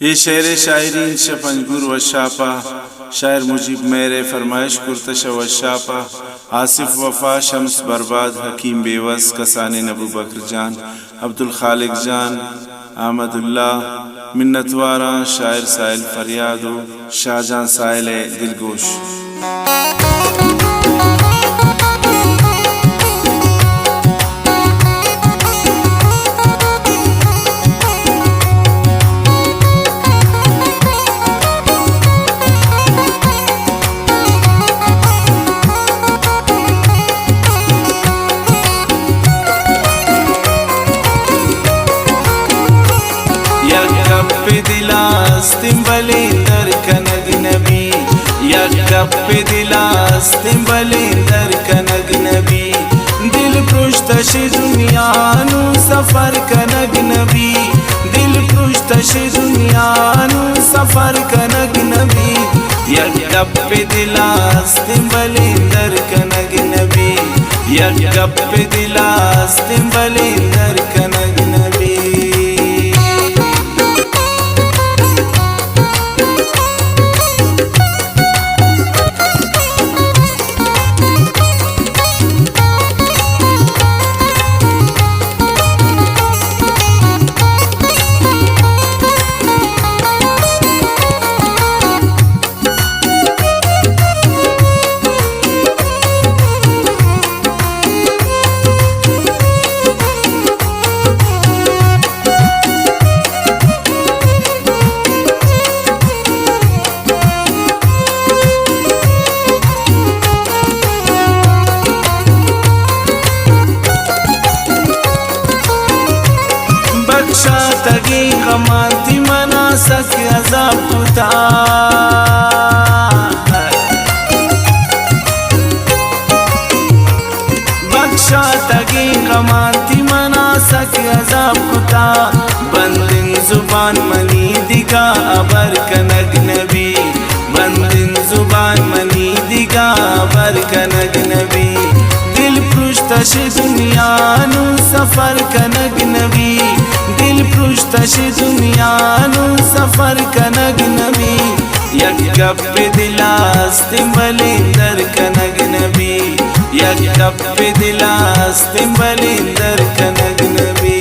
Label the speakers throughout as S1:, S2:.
S1: ये शेर शायरीन शपंजगुर व शापा शायर मुजीब मेरे फरमाइश कुर्तश व शापा आसिफ वफा शम्स बर्बाद हकीम बेवस कसाने नबू बकर जान अब्दुल खालिक जान अहमदुल्लाह मिन्नतवारा शायर साहिल फरियादो शाहजहां साहिल दिलगोश।
S2: दिलास्तिंबलिंदर कनग नबी यकप दिलास्तिंबलिंदर कनग नबी दिल पृष्ठश दुनियानु सफर कनग नबी दिल पृष्ठश दुनियानु सफर कनग नबी यकप दिलास्तिंबलिंदर कनग नबी यकप दिलास्तिंबलिंदर कनग नबी। तगी गमाती मनासक अज़ाब कुता बख्शा तगी गमाती मनासक अज़ाब कुता बंदिन जुबान मनी दिगा अबर कनग नबी बंदिन जुबान मनी दिगा अबर कनग नबी दिल पृष्ठश दुनियानु सफर कनग नबी दिल पृष्ठश दुनियानु सफर कनग नबी यकप दिलास्तिंबलिंदर कनग नबी यकप दिलास्तिंबलिंदर कनग नबी।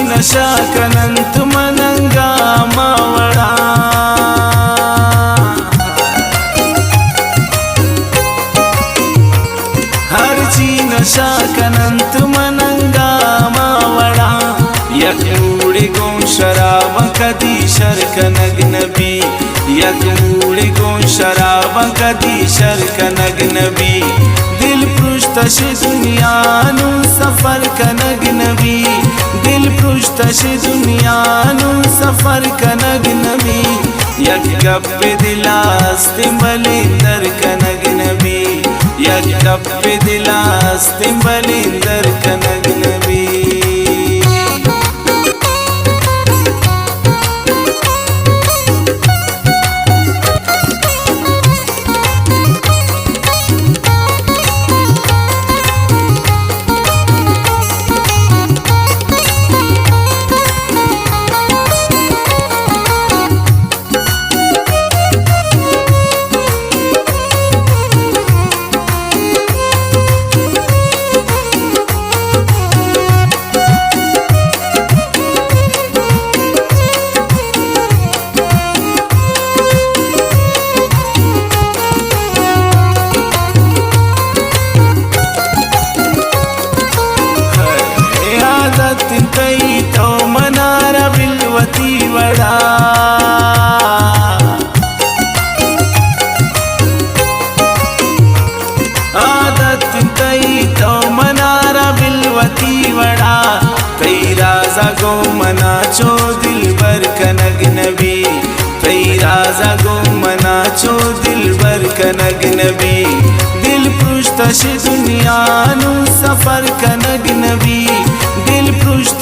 S2: नशा कनंत मनंगा मावड़ा हर ची नशा कनंत मनंगा मावड़ा यकूड़ी गों शराब कदी शर कनग नबी यकूड़ी गों शराब कदी शर कनग नबी दिल पृष्ठश दुनियानु सफर कनग नबी दिल पृष्ठश दुनियानु सफर कनग नबी यकप दिलास्तिंबलिंदर कनग नबी यकप दिलास्तिंबलिंदर कनग नबी।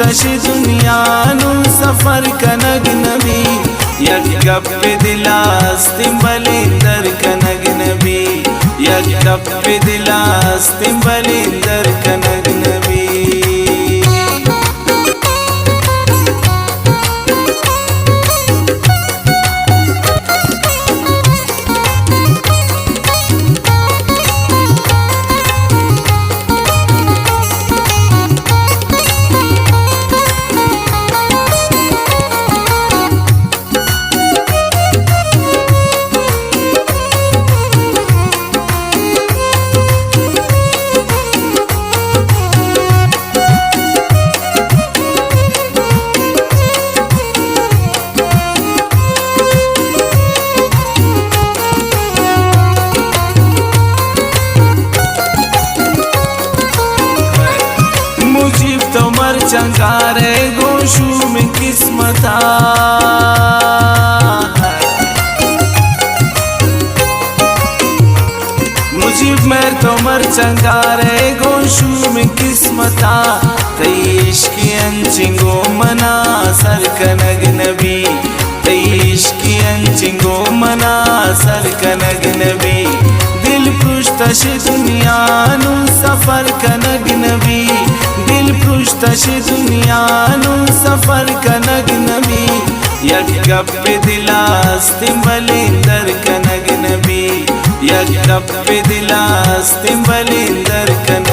S2: पुष्तश दुनिया नु सफर कनग नबी यक गप दिलास्तिम बलिंदर कनग नबी यक गप दिलास्तिम बलिंदर कनग नबी चंगारे गोशू में किस्मता मुझे मैं तो मर चंगारे गोशू में किस्मता तेईश की अंचिंगो मना सर कनग नबी तेईश की अंचिंगो मना सर कनग नबी दिल पुष्तश दुनिया नु सफर कनग नबी दिल पुष्तश दुनिया नु सफर कनग नबी यक गप दिलास्तिम बलिंदर कनग नबी यक गप दिलास्तिम बलिंदर कनग